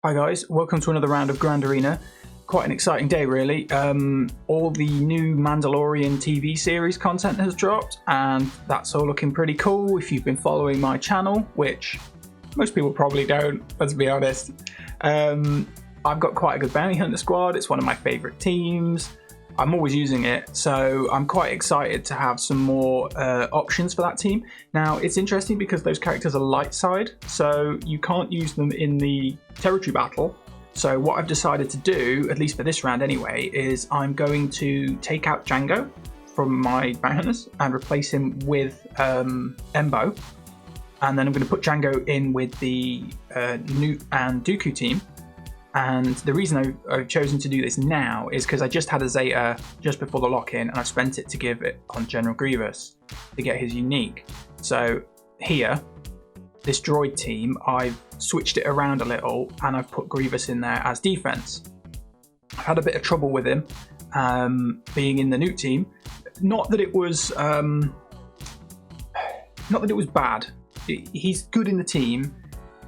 Hi guys, welcome to another round of Grand Arena. Quite an exciting day really. All the new Mandalorian TV series content has dropped and that's all looking pretty cool if you've been following my channel, which most people probably don't, let's be honest. I've got quite a good bounty hunter squad, it's one of my favourite teams. I'm always using it, so I'm quite excited to have some more options for that team. Now, it's interesting because those characters are light side, so you can't use them in the territory battle. So what I've decided to do, at least for this round anyway, is I'm going to take out Django from my bounty hunters and replace him with Embo. And then I'm going to put Django in with the Newt and Dooku team. And the reason I've chosen to do this now is because I just had a Zeta just before the lock-in and I've spent it to give it on General Grievous to get his unique. So here, this droid team, I've switched it around a little and I've put Grievous in there as defense. I've had a bit of trouble with him being in the Newt team. Not that it was bad. He's good in the team.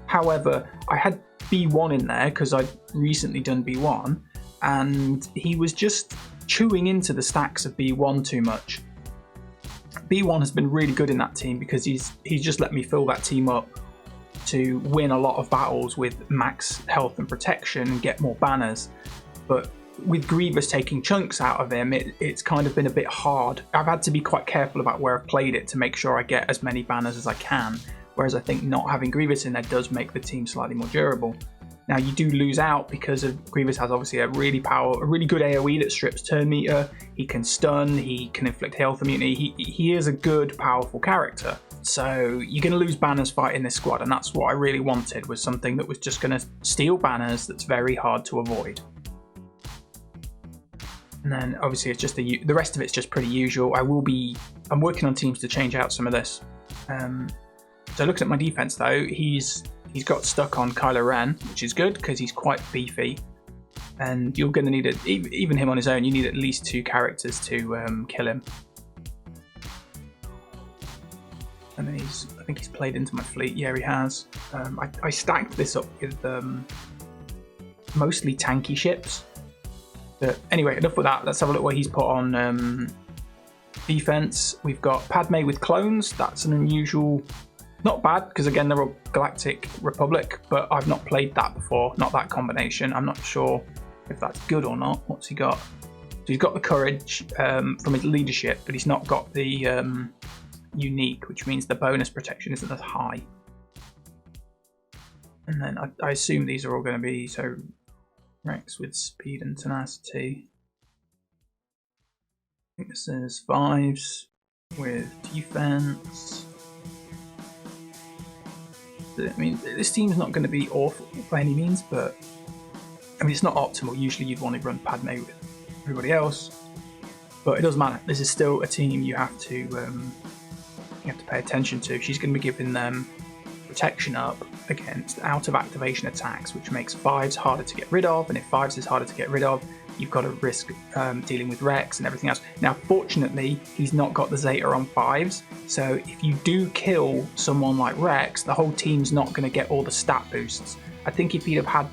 However, I had B1 in there because I'd recently done B1 and he was just chewing into the stacks of B1 too much. B1 has been really good in that team because he's just let me fill that team up to win a lot of battles with max health and protection and get more banners. But with Grievous taking chunks out of him, it's kind of been a bit hard. I've had to be quite careful about where I've played it to make sure I get as many banners as I can. Whereas I think not having Grievous in there does make the team slightly more durable. Now you do lose out because Grievous has obviously a really good AoE that strips turn meter. He can stun, he can inflict health immunity. He is a good, powerful character. So you're going to lose banners fighting this squad, and that's what I really wanted, was something that was just going to steal banners that's very hard to avoid. And then obviously it's just the rest of it's just pretty usual. I'm working on teams to change out some of this. So looking at my defense though, he's got stuck on Kylo Ren, which is good because he's quite beefy. And you're going to need even him on his own, you need at least 2 characters to kill him. And then I think he's played into my fleet. Yeah, he has. I stacked this up with mostly tanky ships. But anyway, enough with that. Let's have a look what he's put on defense. We've got Padme with clones. That's an unusual. Not bad, because again, they're a Galactic Republic, but I've not played that before, not that combination. I'm not sure if that's good or not. What's he got? So he's got the courage from his leadership, but he's not got the unique, which means the bonus protection isn't as high. And then I assume these are all going to be, so Rex with speed and tenacity. I think this is 5s with defense. I mean, this team's not going to be awful by any means, but I mean, it's not optimal. Usually you'd want to run Padme with everybody else, but it doesn't matter. This is still a team you have to pay attention to. She's going to be giving them protection up against out of activation attacks, which makes 5s harder to get rid of, and if 5s is harder to get rid of, you've got to risk dealing with Rex and everything else. Now, fortunately, he's not got the Zeta on 5s, so if you do kill someone like Rex, the whole team's not going to get all the stat boosts. I think if he'd have had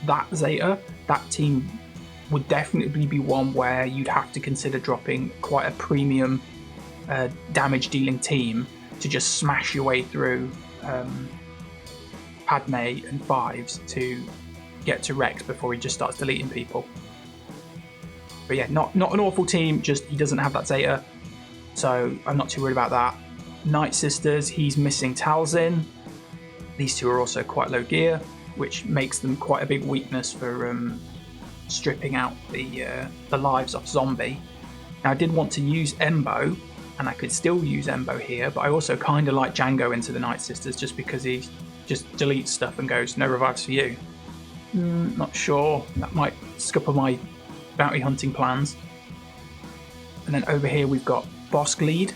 that Zeta, that team would definitely be one where you'd have to consider dropping quite a premium damage-dealing team to just smash your way through Padme and 5s to get to Rex before he just starts deleting people. But yeah, not an awful team, just he doesn't have that Zeta, so I'm not too worried about that. Night Sisters, he's missing Talzin. These two are also quite low gear, which makes them quite a big weakness for stripping out the lives off Zombie. Now I did want to use Embo, and I could still use Embo here, but I also kind of like Django into the Night Sisters just because he just deletes stuff and goes, no revives for you. Not sure, that might scupper my bounty hunting plans. And then over here we've got Bosk Lead,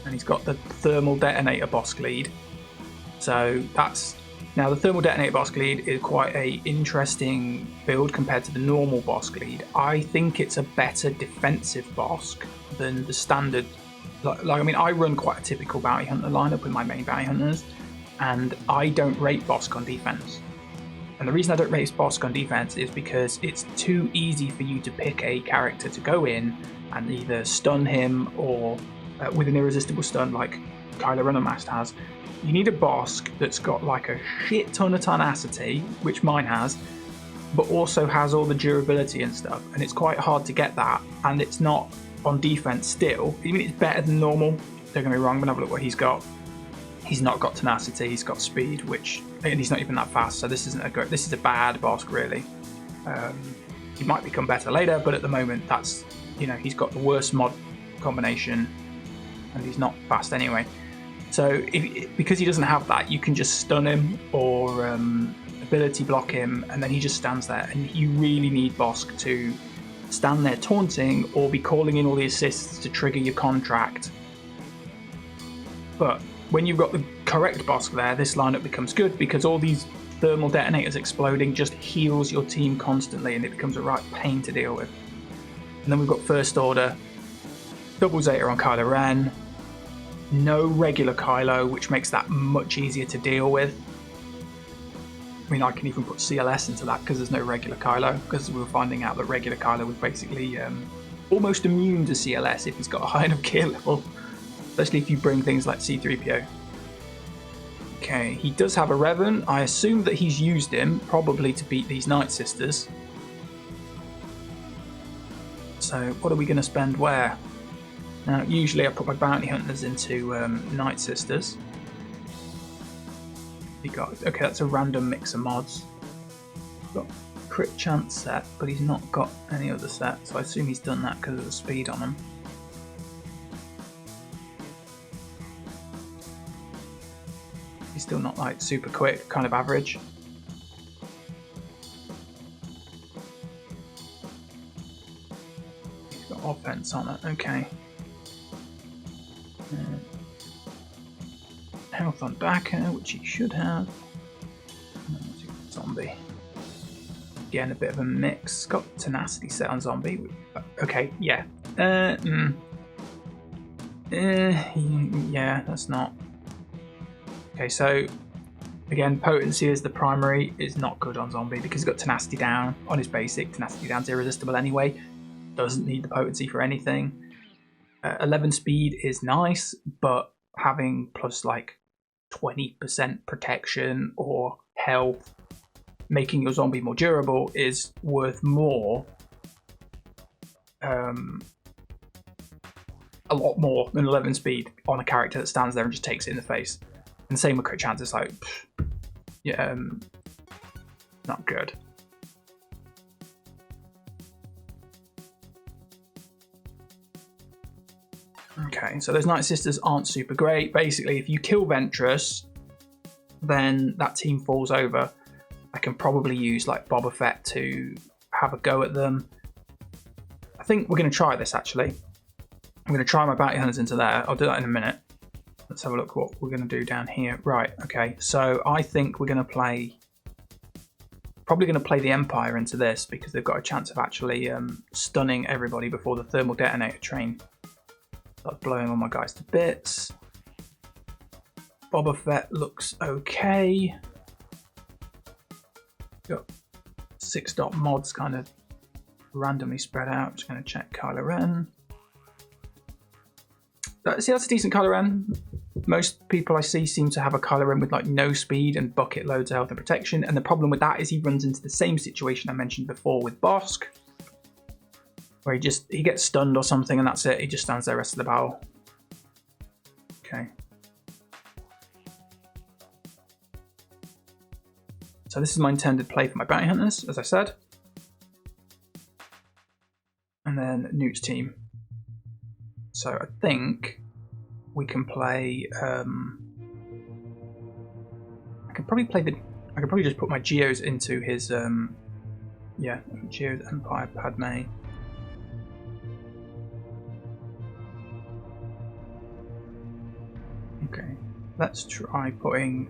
and he's got the thermal detonator Bosk Lead. So that's now the thermal detonator Bosk Lead is quite a interesting build compared to the normal Bosk Lead. I think it's a better defensive Bosk than the standard. Like I mean, I run quite a typical bounty hunter lineup with my main bounty hunters, and I don't rate Bosk on defense. And the reason I don't rate Bosk on defense is because it's too easy for you to pick a character to go in and either stun him or with an irresistible stun like Kylo Ren Unmasked has. You need a Bosk that's got like a shit ton of tenacity, which mine has, but also has all the durability and stuff, and it's quite hard to get that, and it's not on defense still. Even it's better than normal, don't get me wrong, but have a look what he's got. He's not got tenacity, he's got speed, and he's not even that fast, so this isn't a good, this is a bad Bosk really. He might become better later, but at the moment that's, you know, he's got the worst mod combination and he's not fast anyway. So because he doesn't have that, you can just stun him or ability block him, and then he just stands there, and you really need Bosk to stand there taunting or be calling in all the assists to trigger your contract. But when you've got the correct Bosk there, this lineup becomes good because all these thermal detonators exploding just heals your team constantly, and it becomes a right pain to deal with. And then we've got First Order, double Zeta on Kylo Ren, no regular Kylo, which makes that much easier to deal with. I mean, I can even put CLS into that because there's no regular Kylo, because we were finding out that regular Kylo was basically almost immune to CLS if he's got a high enough gear level, especially if you bring things like C-3PO. Okay, he does have a Revan. I assume that he's used him, probably to beat these Night Sisters. So what are we going to spend where? Now, usually I put my bounty hunters into Night Sisters. Okay, that's a random mix of mods. He's got crit chance set, but he's not got any other set, so I assume he's done that because of the speed on him. He's still not like super quick, kind of average. He's got offense on it, okay. Health on Baka, which he should have. Zombie. Again, a bit of a mix. Got tenacity set on zombie. Okay, yeah. Yeah, that's not. Okay, so again, potency is the primary, is not good on zombie because he's got tenacity down on his basic. Tenacity down's irresistible anyway. Doesn't need the potency for anything. 11 speed is nice, but having plus like 20% protection or health, making your zombie more durable, is worth more, a lot more than 11 speed on a character that stands there and just takes it in the face. And the same with crit chance, it's like, yeah, not good. Okay, so those Night Sisters aren't super great. Basically, if you kill Ventress, then that team falls over. I can probably use like Boba Fett to have a go at them. I think we're going to try this actually. I'm going to try my bounty hunters into there. I'll do that in a minute. Let's have a look what we're going to do down here. Right, okay, so I think we're going to play... Probably going to play the Empire into this because they've got a chance of actually stunning everybody before the thermal detonator train starts blowing all my guys to bits. Boba Fett looks okay. Got 6-dot mods kind of randomly spread out. Just going to check Kylo Ren. See, that's a decent Kylo Ren. Most people I see seem to have a Kylo Ren with like no speed and bucket loads of health and protection, and the problem with that is he runs into the same situation I mentioned before with Bosk, where he gets stunned or something and that's it, he just stands there the rest of the battle. Okay. So this is my intended play for my bounty hunters, as I said. And then Newt's team. So I think we can play. I could probably just put my Geos into his. Yeah, Geo's Empire Padme. Okay, let's try putting.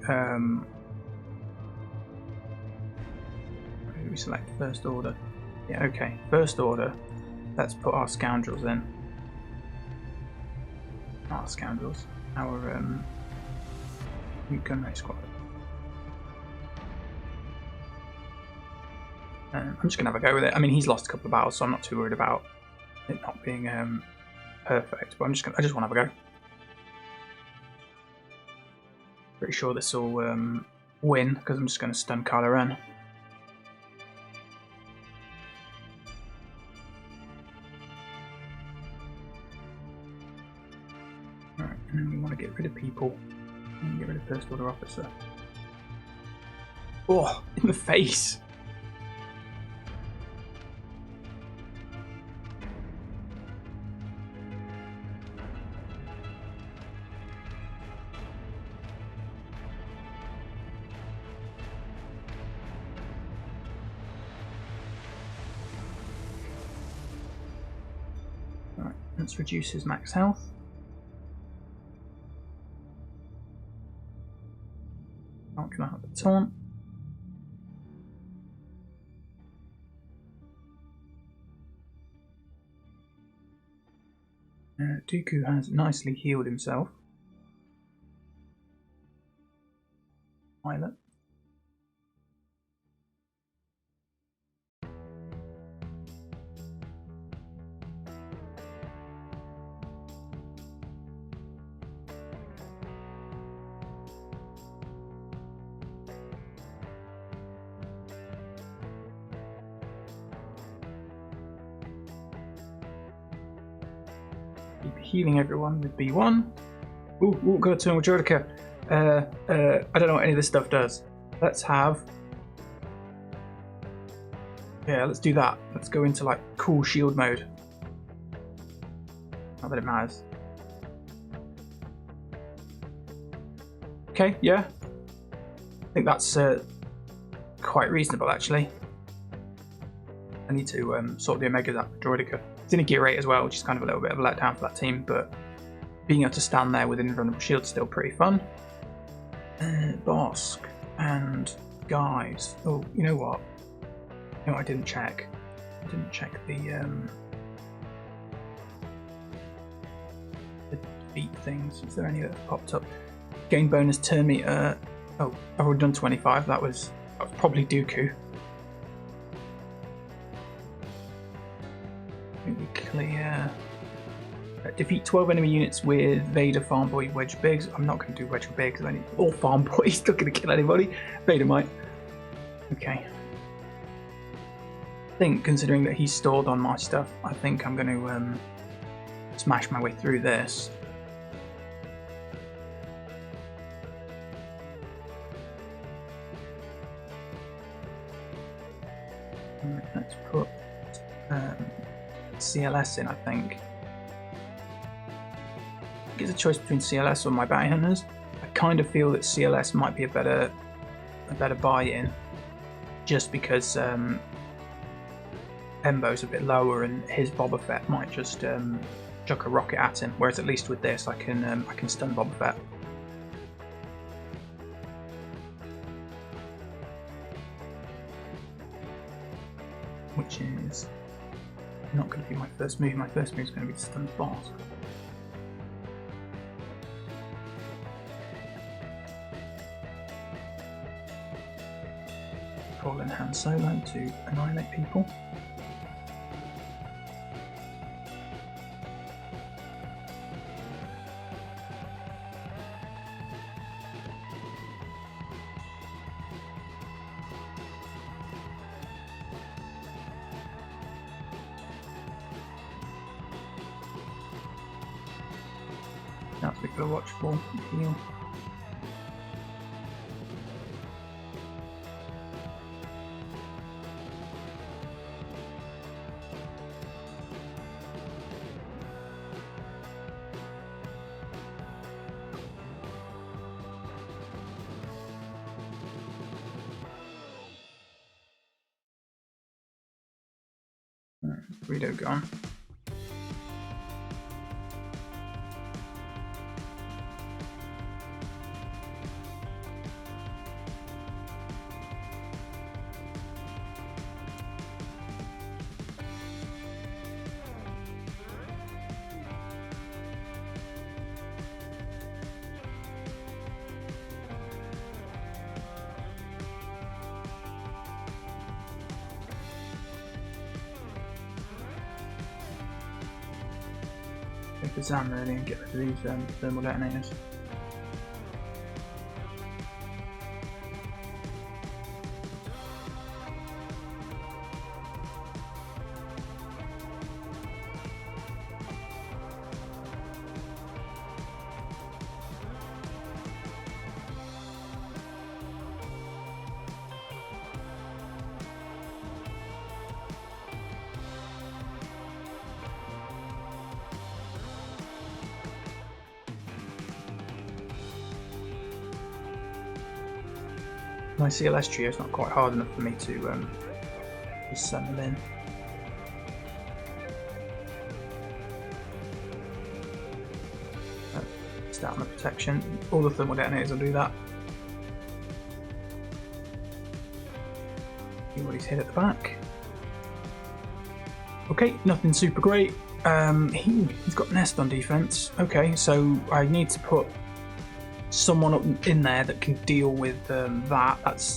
We select First Order. Yeah, okay, First Order. Let's put our scoundrels in. Our scoundrels. Our Gunray squad. I'm just gonna have a go with it. I mean, he's lost a couple of battles, so I'm not too worried about it not being perfect. But I just want to have a go. Pretty sure this will win because I'm just going to stun Kylo Ren. Alright, and then we want to get rid of people and get rid of First Order Officer. Oh, in the face! Let's reduce his max health. Not gonna have a taunt. Dooku has nicely healed himself. Pilot. Keep healing everyone with B1. Ooh, got a turn with Jodica. I don't know what any of this stuff does. Let's have... Yeah, let's do that. Let's go into like cool shield mode. Not that it matters. Okay, yeah. I think that's quite reasonable actually. I need to sort the Omegas out for Droidica. It's in a gear 8 as well, which is kind of a little bit of a letdown for that team, but being able to stand there with invulnerable shield is still pretty fun. Bosk and guys. Oh, you know what? No, I didn't check. I didn't check the defeat things. Is there any that have popped up? Gain bonus turn meter. Oh, I've already done 25. That was probably Dooku. Clear. Defeat 12 enemy units with Vader, Farm Boy, Wedge Biggs. I'm not going to do Wedge Biggs. I need all Farm Boys. Not going to kill anybody. Vader might. Okay. I think, considering that he's stored on my stuff, I think I'm going to smash my way through this. Let's put CLS in, I think. It's a choice between CLS or my bounty hunters. I kind of feel that CLS might be a better buy-in, just because Embo's a bit lower and his Boba Fett might just chuck a rocket at him. Whereas at least with this, I can stun Boba Fett. Which is not going to be my first move. My first move is going to be to stun the boss. Call in Han Solo to annihilate people. That's what we've got to watch for. Heal. Burrito gone. Go for Zam really and get rid of these thermal detonators. My CLS trio is not quite hard enough for me to just send them in. Start on the protection. All the thermal detonators will do that. See what he's hit at the back. Okay, nothing super great. He's got Nest on defense. Okay, so I need to put someone up in there that can deal with that.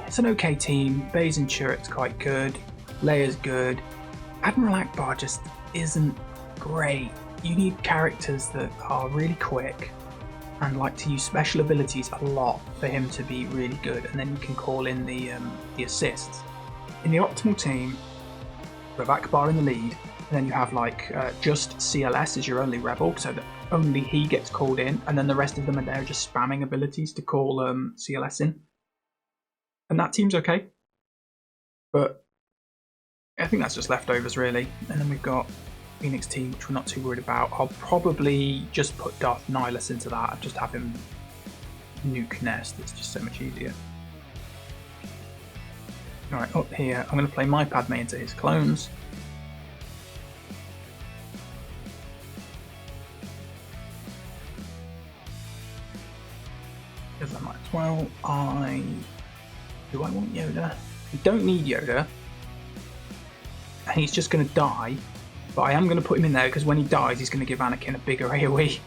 It's an okay team. Baze and Turret's quite good. Leia's good. Admiral Akbar just isn't great. You need characters that are really quick and like to use special abilities a lot for him to be really good, and then you can call in the assists. In the optimal team, you have Akbar in the lead, and then you have like just CLS as your only rebel, so that only he gets called in, and then the rest of them are there just spamming abilities to call CLS in. And that team's okay. But I think that's just leftovers really. And then we've got Phoenix team, which we're not too worried about. I'll probably just put Darth Nihilus into that and just have him nuke Nest. It's just so much easier. Alright, up here, I'm going to play my Padme into his clones. Because I might as well. Do I want Yoda? I don't need Yoda. And he's just going to die. But I am going to put him in there because when he dies, he's going to give Anakin a bigger AoE.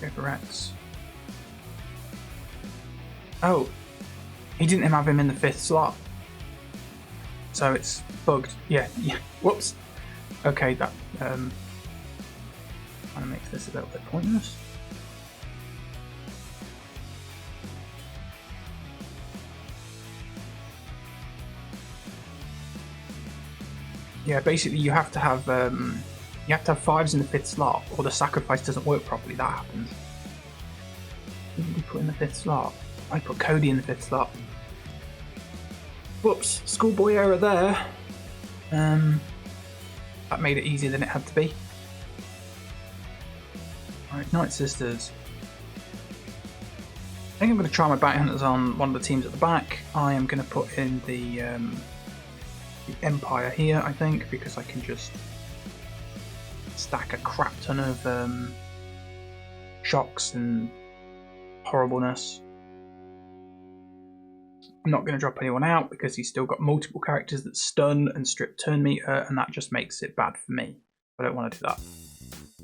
Go for Rex. Oh, he didn't have him in the 5th slot. So it's bugged. Yeah. Whoops. Okay, that kind of makes this a little bit pointless. Yeah, basically you have to have 5s in the 5th slot, or the sacrifice doesn't work properly. That happens. Who did we put in the 5th slot? I put Cody in the 5th slot. Whoops, schoolboy error there. That made it easier than it had to be. Alright, Night Sisters. I think I'm going to try my Bounty Hunters on one of the teams at the back. I am going to put in the Empire here, I think, because I can just stack a crap ton of shocks and horribleness. I'm not going to drop anyone out because he's still got multiple characters that stun and strip turn meter, and that just makes it bad for me. I don't want to do that.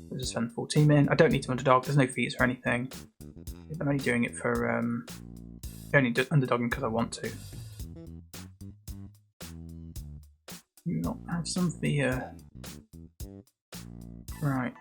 I'll just send the full team in. I don't need to underdog, there's no feats or anything. I'm only doing it for only underdogging because I want to. You not have some fear. Right.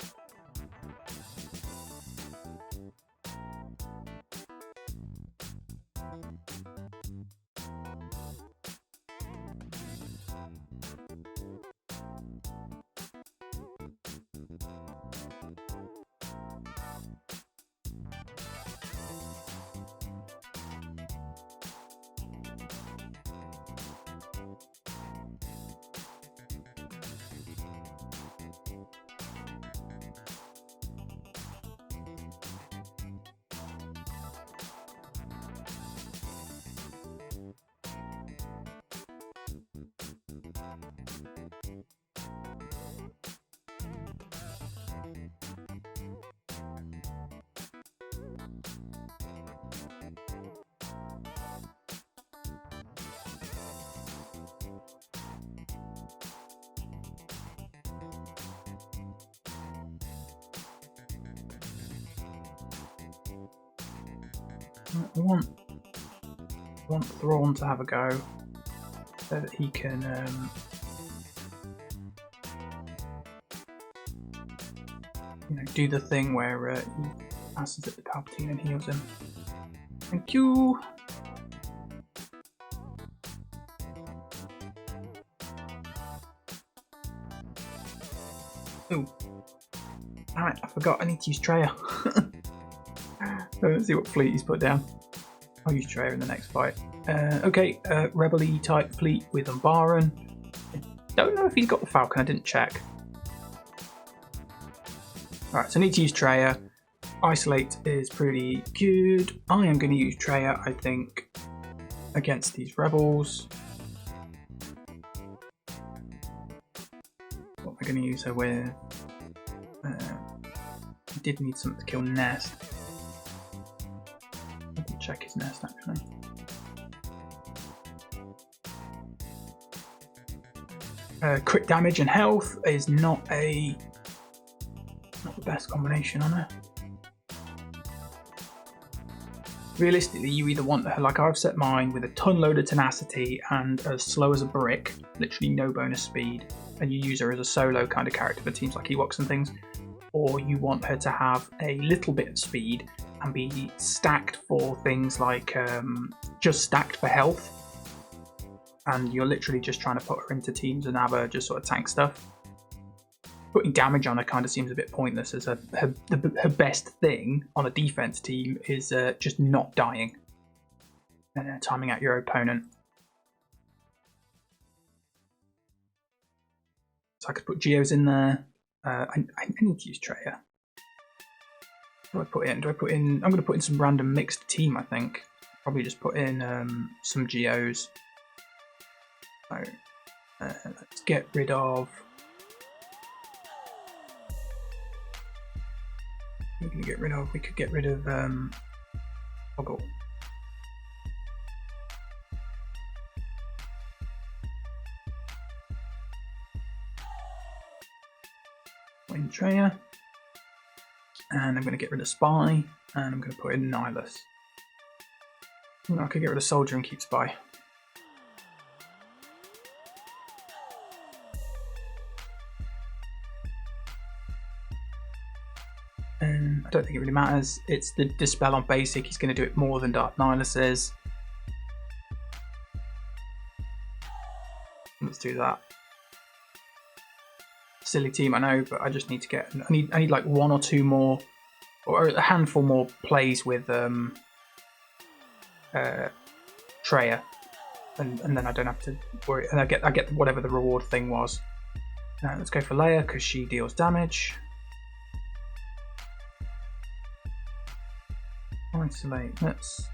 I want Thrawn to have a go so that he can do the thing where he passes it to Palpatine and heals him. Thank you. Oh, alright, I forgot. I need to use Treya. Let's see what fleet he's put down. I'll use Treya in the next fight. Okay, Rebel-y type fleet with Umbaran. I don't know if he's got the Falcon. I didn't check. Alright, so I need to use Treya. Isolate is pretty good. I am going to use Treya, I think, against these rebels. What am I going to use her with? I did need something to kill Nest. I can check his Nest actually. Crit damage and health is not the best combination on her. Realistically, you either want her, like I've set mine with a ton load of tenacity and as slow as a brick, literally no bonus speed, and you use her as a solo kind of character for teams like Ewoks and things, or you want her to have a little bit of speed and be stacked for things like just stacked for health, and you're literally just trying to put her into teams and have her just sort of tank stuff. Putting damage on her kind of seems a bit pointless, as her best thing on a defense team is just not dying and timing out your opponent. So I could put Geos in there. I need to use Treya. What do I put in? I'm going to put in some random mixed team, I think. Probably just put in some Geos. So let's get rid of... We could get rid of Toggle. In Treya, and I'm going to get rid of Spy, and I'm going to put in Nihilus. I could get rid of Soldier and keep Spy. I don't think it really matters. It's the Dispel on basic. He's going to do it more than Darth Nihilus is. Let's do that. Silly team, I know, but I just need to get. I need like one or two more, or a handful more plays with Treya, and then I don't have to worry. And I get whatever the reward thing was. Now let's go for Leia because she deals damage. Isolate. Let's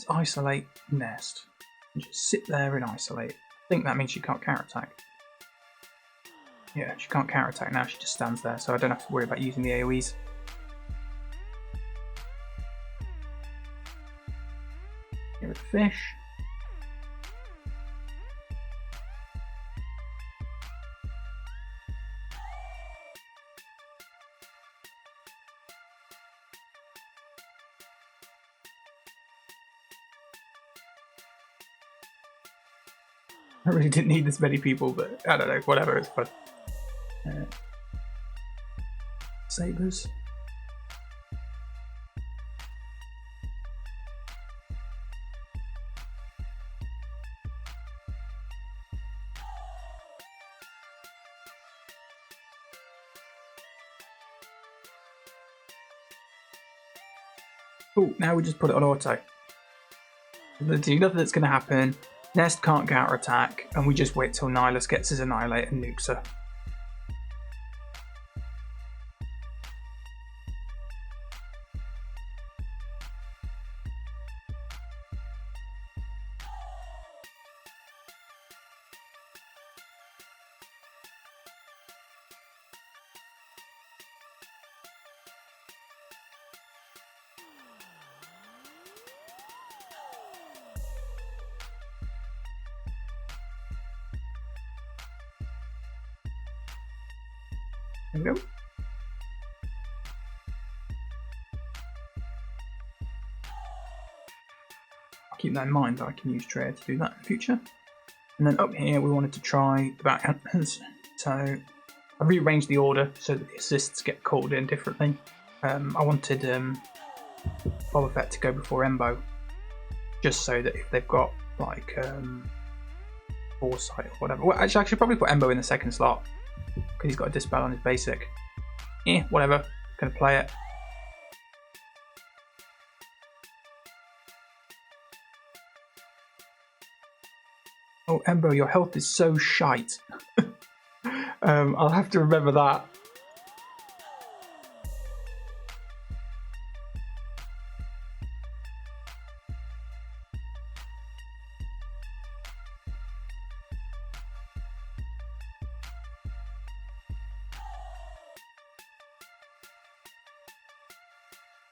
isolate Nest. And just sit there and isolate. I think that means she can't counterattack. Yeah, she can't counterattack now. She just stands there, so I don't have to worry about using the AoEs. Get rid of fish. I really didn't need this many people, but I don't know, whatever, it's fun. Sabers. Oh, now we just put it on auto. There's nothing that's going to happen. Nest can't counterattack, and we just wait till Nihilus gets his Annihilate and nukes her. There we go. keep that in mind that I can use Traya to do that in the future. And then up here we wanted to try the back hunters. So I rearranged the order so that the assists get called in differently. I wanted Boba Fett to go before Embo, just so that if they've got like foresight or whatever. Well, actually, I should probably put Embo in the second slot because he's got a dispel on his basic. Yeah, whatever. Gonna play it. Oh, Embo, your health is so shite. I'll have to remember that.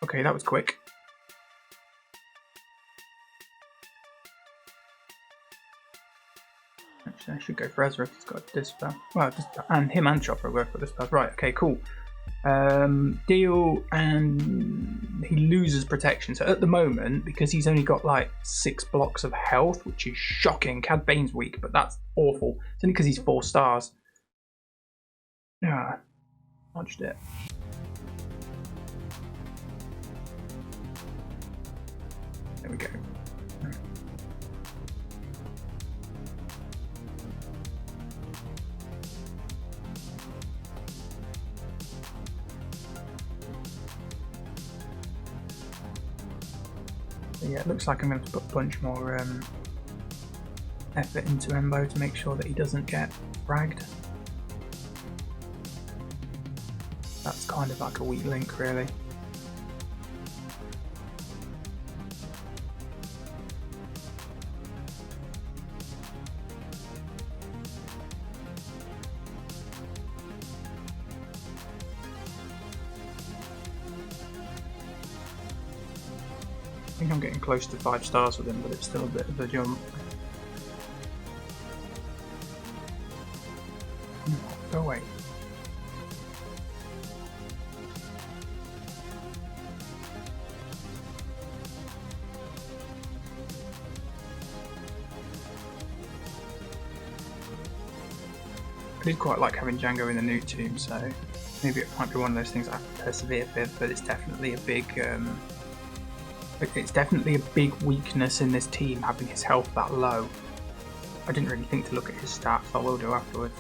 Okay, that was quick. Actually, I should go for Ezra if he's got a dispel. Well, and him and Chopper will go for dispel. Right, okay, cool. Deal, and he loses protection. So at the moment, because he's only got like 6 blocks of health, which is shocking. Cad Bane's weak, but that's awful. It's only because he's 4 stars. Yeah, dodged it. There we go. So yeah, it looks like I'm going to have to put a bunch more effort into Embo to make sure that he doesn't get fragged. That's kind of like a weak link, really. I think I'm getting close to 5 stars with him, but it's still a bit of a jump. Go away. I did quite like having Django in the new team, so maybe it might be one of those things I have to persevere with, but it's definitely a big weakness in this team, having his health that low. I didn't really think to look at his stats, I will do afterwards.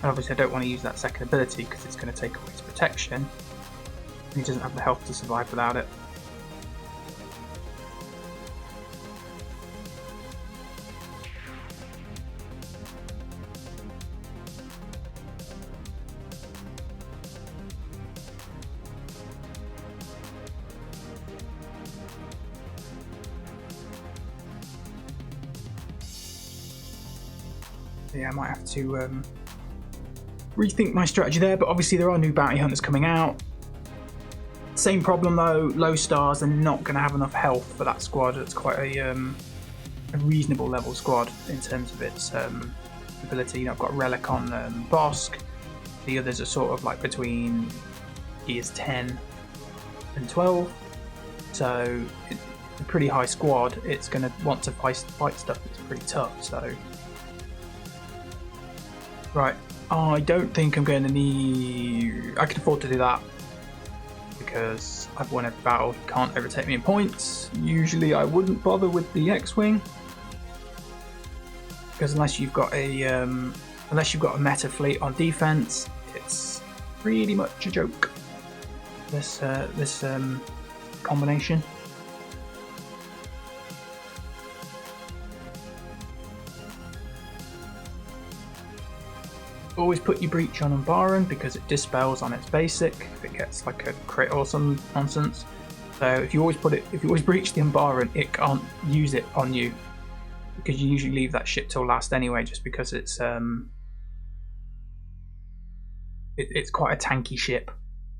And obviously I don't want to use that second ability because it's going to take away his protection, and he doesn't have the health to survive without it. Yeah, I might have to rethink my strategy there, but obviously there are new bounty hunters coming out. Same problem though, low stars are not going to have enough health for that squad. It's quite a reasonable level squad in terms of its ability. You know, I've got Relic on Bosk. The others are sort of like between gears 10 and 12. So it's a pretty high squad. It's going to want to fight stuff that's pretty tough. So right, I don't think I'm going to need... I can afford to do that because I've won every battle. You can't overtake me in points. Usually I wouldn't bother with the X-Wing because unless you've got a meta fleet on defense, it's pretty much a joke. This combination. Always put your breach on Umbaran because it dispels on its basic if it gets like a crit or some nonsense. So if you always breach the Umbaran, it can't use it on you because you usually leave that shit till last anyway, just because it's quite a tanky ship,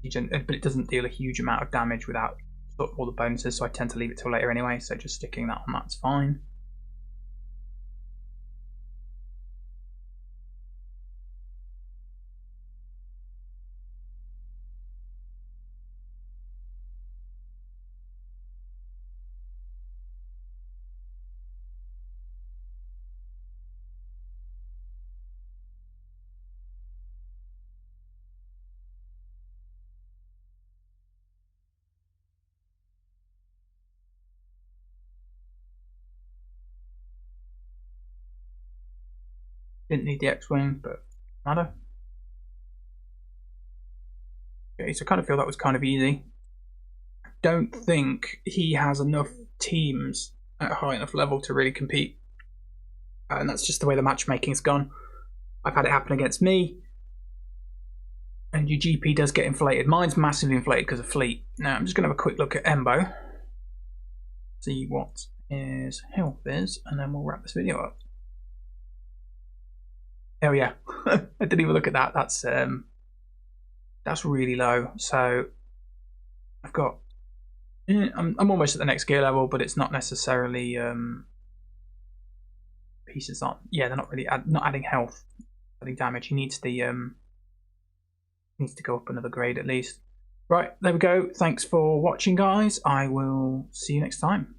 but it doesn't deal a huge amount of damage without sort of all the bonuses. So I tend to leave it till later anyway. So just sticking that on that's fine. Didn't need the X-Wing, but matter. Okay, so I kind of feel that was kind of easy. I don't think he has enough teams at a high enough level to really compete. And that's just the way the matchmaking's gone. I've had it happen against me. And your GP does get inflated. Mine's massively inflated because of fleet. Now I'm just going to have a quick look at Embo. See what his health is, and then we'll wrap this video up. Oh yeah, I didn't even look at that. That's really low. So I've got, I'm almost at the next gear level, but it's not necessarily pieces on. Yeah, they're not really not adding health, adding damage. He needs the needs to go up another grade at least. Right, there we go. Thanks for watching, guys. I will see you next time.